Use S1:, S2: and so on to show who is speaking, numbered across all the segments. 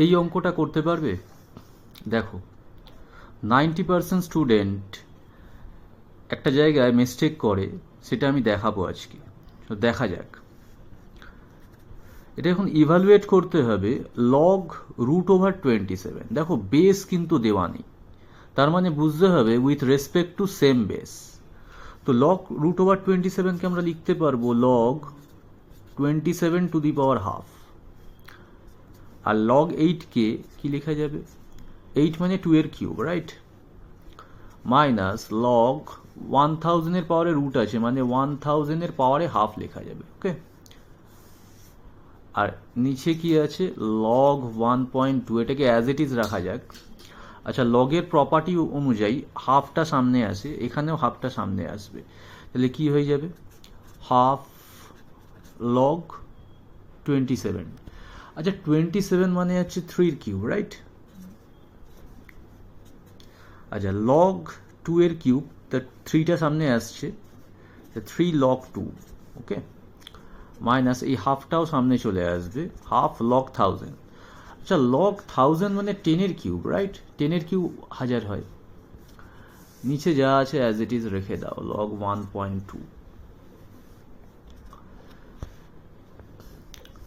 S1: এই অঙ্কটা করতে পারবে? দেখো 90% স্টুডেন্ট একটা জায়গায় মিস্টেক করে, সেটা আমি দেখাবো আজকে। তো দেখা যাক। এটা এখন ইভালুয়েট করতে হবে লগ √/27। দেখো বেস কিন্তু দেওয়া নেই, তার মানে বুঝতে হবে with respect to same base. তো লগ √/27কে আমরা লিখতে পারবো লগ 27^12। আর লগ 8কে কি লেখা যাবে? 8 মানে 2 এর কিউব, রাইট? মাইনাস লগ 1000 এর পাওয়ারে রুট আছে, মানে 1000 এর পাওয়ারে হাফ লেখা যাবে। ওকে, আর নিচে কি আছে? লগ 1.2। এটাকে অ্যাজ ইট ইজ রাখা যাক। আচ্ছা, লগের প্রপার্টি অনুযায়ী হাফটা সামনে আসে, এখানেও হাফটা সামনে আসবে, তাহলে কি হয়ে যাবে? Half log 27। আচ্ছা, 27 মানে হচ্ছে 3 এর কিউব, রাইট? আচ্ছা, লগ 2 এর কিউব, তা 3টা সামনে আসছে, 3 লগ 2। ওকে, মাইনাস এই হাফটাও সামনে চলে আসবে, হাফ লগ 1000। আচ্ছা, লগ 1000 মানে 10 এর কিউব, রাইট? 10 এর কিউব 1000 হয়। নিচে যা আছে অ্যাজ ইট ইজ রেখে দাও, লগ 1.2।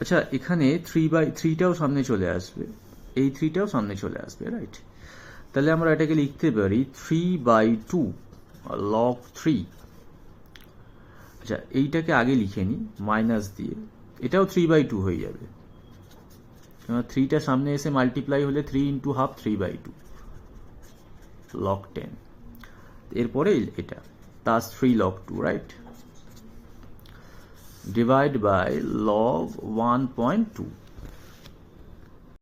S1: আচ্ছা, এখানে 3/3টাও সামনে চলে আসবে, এই 3টাও সামনে চলে আসবে, রাইট? তাহলে আমরা এটাকে লিখতে পারি 3/2 লগ 3। আচ্ছা, এইটাকে আগে লিখে নিই মাইনাস দিয়ে, এটাও 3/2 হয়ে যাবে, 3টা সামনে এসে মাল্টিপ্লাই হলে 3 × 1/2 3/2 লগ 10। এরপরে এটা তাস 3 log 2, right? Divide by log 1.2।